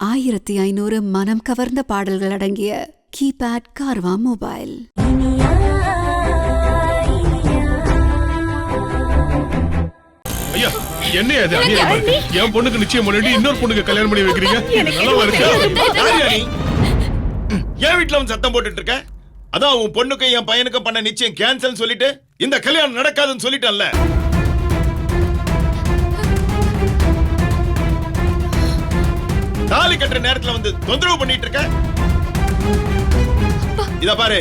1500 மனம் கவர்ந்த பாடல்கள் அடங்கிய கீபேட் கார்வா மொபைல். ஐயா, என்ன அது? என் பொண்ணுக்கு நிச்சயம் பண்ணிட்டு இன்னொரு பொண்ணுக்கு கல்யாணம் பண்ணி வைக்கிறீங்க? நல்லா இருக்கா? என் வீட்டுல வந்து சத்தம் போட்டுட்டு இருக்க? அதான் உன் பொண்ணுக்கு என் பையனுக்கு பண்ண நிச்சயம் கேன்சல் சொல்லிட்டு இந்த கல்யாணம் நடக்காதுன்னு சொல்லிட்டேன்ல. தாலி கட்டுற நேரத்துல வந்து தொந்தரவு பண்ணிட்டு இருக்க. இத பாரு,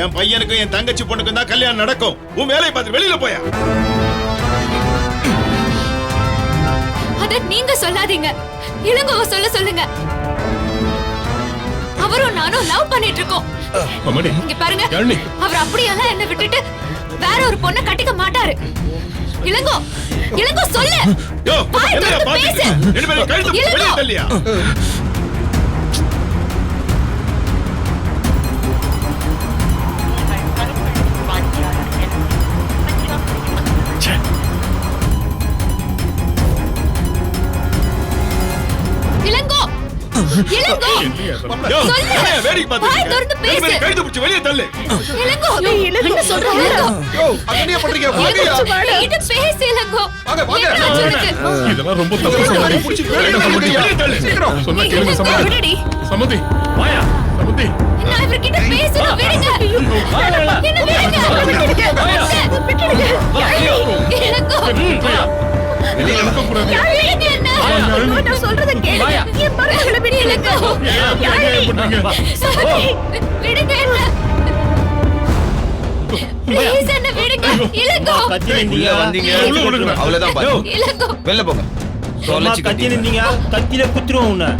என் பையனுக்கும் என் தங்கச்சி பொண்ணுக்கும் தான் கல்யாணம் நடக்கும். உன் வேலையை பார்த்து வெளியில போயா. அத நீங்க சொல்லாதீங்க, இளங்கோவ சொல்லுங்க. அவரும் நானும் லவ் பண்ணிட்டு இருக்கோம். இங்க பாருங்க, அவர் அப்படியெல்லாம் என்ன விட்டுட்டு வேற ஒரு பொண்ணை கட்டிக்க மாட்டாரு. இளங்கோ சொல்லு. பேசு. வெளியே தள்ளியா? இதெல்லாம் ரொம்ப தப்பு. சொன்னா கேளுங்க சமந்தி. சமந்தி வாயா. சமந்தி, நான் இவர்கிட்ட பேசணும். விடுங்க. என்ன விடுங்க. வெளியில நடக்க கூடாது. நான் சொல்றத கேளு. என் மரங்கள விடுங்க. விடுங்க. ப்ளீஸ் என்ன விடுங்க. இளங்கோ கத்தினீங்க வந்தீங்க. அவ்வளவுதான் பாரு. இளங்கோ வெளில போங்க. சொல்லி கத்தினீங்க. கத்தில குத்துறோம் உன்னை.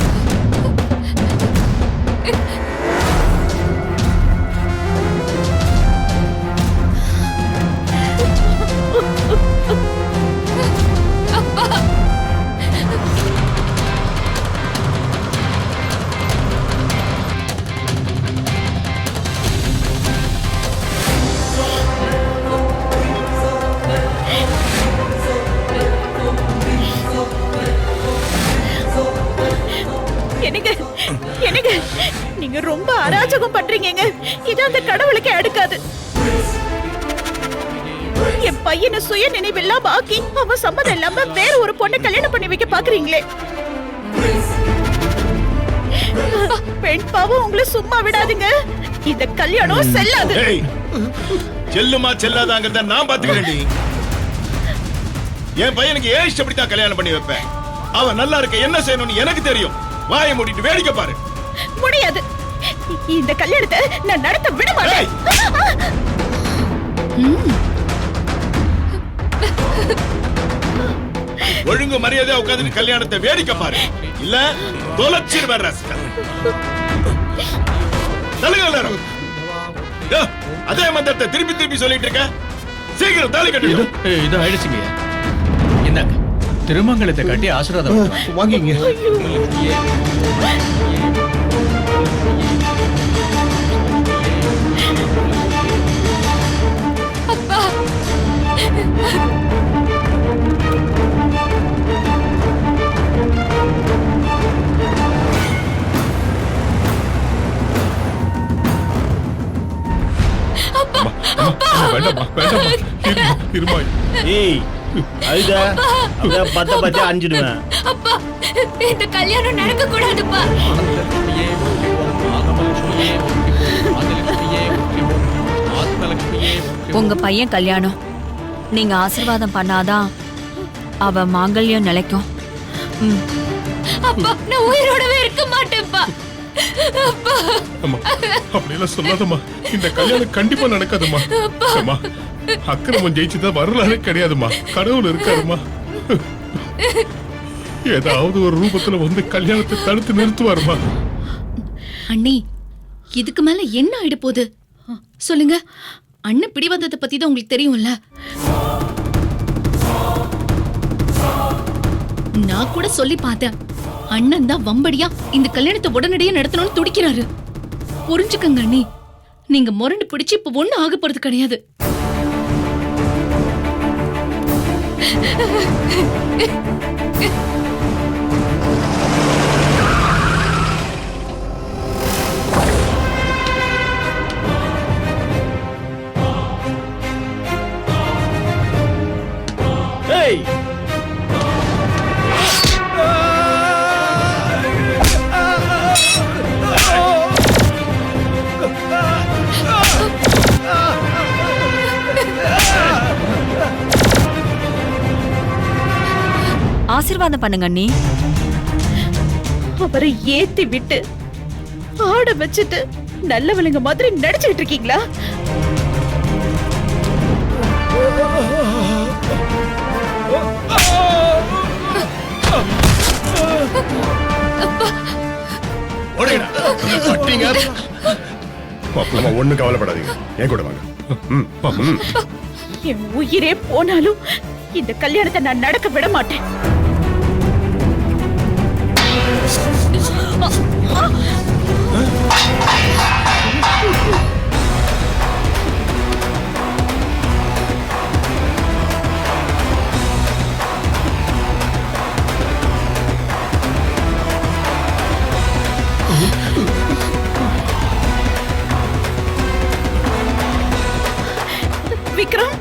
நீங்க ரொம்ப அராஜகம் பண்றீங்க. இது அந்த கடவுளுக்கு அடுக்காது. என் பையனை சுய நினைவில்லாம ஆக்கி அவன் சம்மதம் இல்லாம வேற ஒரு பொண்ணை கல்யாணம் பண்ணி வைக்க பாக்குறீங்களே. பெண் பாவம் உங்களை சும்மா விடாதீங்க. இந்த கல்யாணம் செல்லாது. செல்லுமா செல்லாதாங்கிறத நான் பாத்துக்கிறேன். என் பையனுக்கு ஏன் இஷ்டப்படித்தான் கல்யாணம் பண்ணி வைப்பேன். அவன் நல்லா இருக்க என்ன செய்யணும்னு எனக்கு தெரியும். வாயை மூடிட்டு வேடிக்கை பாரு. முடியாது. இந்த கல்யாணத்தை நான் நடத்த விட மாட்டேன். ஒழுங்கு மரியாதையா உட்கார்ந்து கல்யாணத்தை வேடிக்கை பாரு. இல்ல தொலைச்சிடுவேன் ராஸ்கல். தலைங்க அதே மந்திரத்தை திருப்பி சொல்லிட்டு இருக்க. சீக்கிரம் தாலி கட்டு. இது ஆயிடுச்சுங்க. என்னங்க திருமங்கலத்தை கட்டி ஆசீர்வாதம் வாங்கிங்க. அப்பா, அப்பா, இந்த கல்யாணம் நடக்க கூடாதுப்பா. உங்க பையன் கல்யாணம் நீங்க ஆசீர்வாதம் பண்ணாதான் அவ மாங்கல்யம் நிலைக்கும். அப்பா, நான் உயிரோடவே இருக்க மாட்டேன்ப்பா. அப்படியெல்லாம் சொல்லாதம்மா. இந்த கல்யாணம் கண்டிப்பா நடக்காதுமா. அக்கிரமம் ஜெயிச்சுதான் வரலாறு கிடையாதுமா. கடவுள் இருக்காருமா. ஏதாவது ஒரு ரூபத்துல வந்து கல்யாணத்தை தடுத்து நிறுத்துவாருமா. அண்ணி, இதுக்கு மேல என்ன ஆயிட போகுது சொல்லுங்க. அண்ணன் பிடிவாதத்தை பத்தி தான் உங்களுக்கு தெரியும்ல. நான் கூட சொல்லி பார்த்தேன். அண்ணன் தான் வம்படியா இந்த கல்யாணத்தை உடனடியா நடத்தணும்னு துடிக்கிறாரு. புரிஞ்சுக்கங்க அண்ணி. நீங்க முரண்டு பிடிச்சு இப்ப ஒண்ணு ஆக போறது கிடையாது. ஆசீர்வாதம் பண்ணுங்க அண்ணி. அவரை ஏத்தி விட்டு ஆட வச்சுட்டு நல்லவளுங்க மாதிரி நடிச்சுட்டு இருக்கீங்களா? ஒண்ணு கவலைப்படாதீங்க, என் கூட வாங்க. என் உயிரே போனாலும் இந்த கல்யாணத்தை நான் நடக்க விட மாட்டேன். விக்ரம்,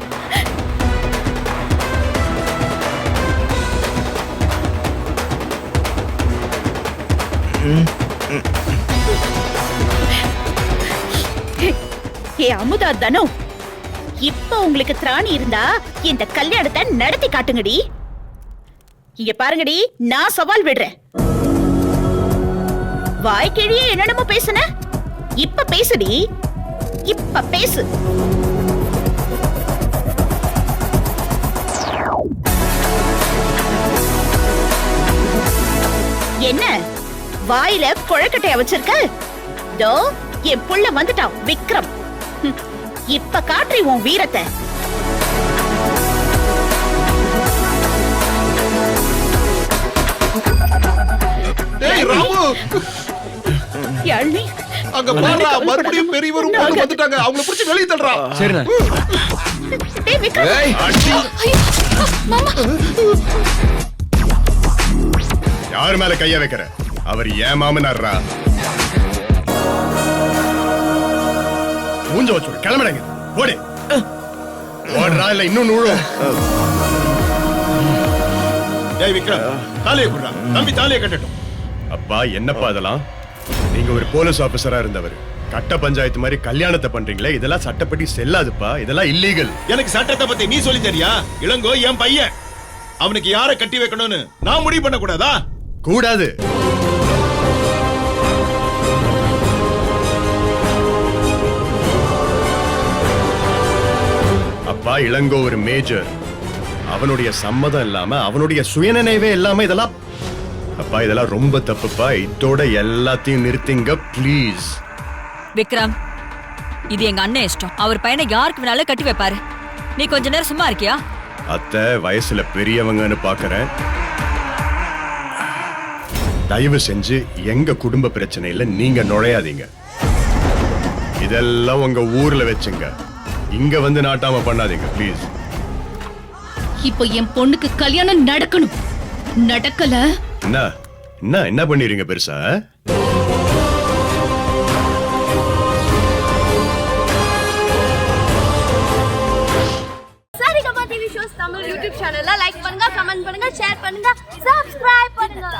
ஏ அமுதா தனு, இப்ப உங்களுக்கு திராணி இருந்தா இந்த கல்யாணத்தை நடத்தி காட்டுங்கடி. இங்க பாருங்கடி, நான் சவால் விடுறேன். வாய்க்கிழியே என்னென்னமோ பேசுன, இப்ப பேசுடி, இப்ப பேசு. என்ன வாயில குழக்கட்டைய வச்சிருக்க? தோ என் புள்ள வந்துட்டான் விக்ரம். இப்ப காட்டுறி உன் வீரத்தை. டேய் ராமு, யாழ்னி, அங்க பாருடா, மறுபடியும் பெரியவரும் பொண்ணு வந்துட்டாங்க. அவங்கள புடிச்சு வெளிய தள்ளுடா. சரிண்ணா. டேய் விக்ரம், ஏய், யாரு மேல கைய வைக்கிற? அவர் ஏன் மாமனார்ரா. மூஞ்ச வச்சு கிளம்புறேங்க. ஓடி ஓடுறா, இல்ல இன்னும் நூழும். டேய் விக்ரம், தாலியை குடுறா. தம்பி தாலியை கட்டட்டும். அப்பா, என்னப்பா அதெல்லாம்? நீங்க ஒரு போலீஸ் ஆபீசரா இருந்தவர், கட்ட பஞ்சாயத்து மாதிரி கல்யாணத்தை பண்றீங்களே, இதெல்லாம் சட்டப்படி செல்லாதுப்பா. இதெல்லாம் இல்லீகல். எனக்கு சட்டத்தை பத்தி நீ சொல்லி தரியா? இளங்கோ என் பையன், அவனுக்கு யாரை கட்டி வைக்கணும்னு நான் முடிவு பண்ண கூடாதா? கூடாது. அப்பா, இளங்கோ ஒரு மேஜர். அவனுடைய சம்மதம் இல்லாம, அவனுடைய சுயநினைவே இல்லாம இதெல்லாம், அப்பா இதெல்லாம் ரொம்ப தப்புப்பா. இதோட எல்லாத்தையும் நிறுத்திங்க ப்ளீஸ். விக்ரம், இது எங்க அண்ணன் இஷ்டம். அவர் பையனை யாருக்கு வேணாலும் கட்டி வைப்பாரு. நீ கொஞ்ச நேரம் சும்மா இருக்கியா? அத்தை வயசுல பெரியவங்கன்னு பாக்குறேன். தயவு செஞ்சு எங்க குடும்ப பிரச்சனையில நீங்க நுழையாதீங்க. இதெல்லாம் உங்க ஊர்ல வச்சுங்க, இங்க வந்து நாட்டாம பண்ணாதீங்க ப்ளீஸ். இப்போ என் பொண்ணுக்கு கல்யாணம் நடக்கணும். நடக்கல என்ன என்ன என்ன பண்ணிடுறீங்க பெருசா? Saregama TV shows Tamil YouTube சேனல்ல லைக் பண்ணுங்க, கமெண்ட் பண்ணுங்க, ஷேர் பண்ணுங்க, சப்ஸ்கிரைப் பண்ணுங்க.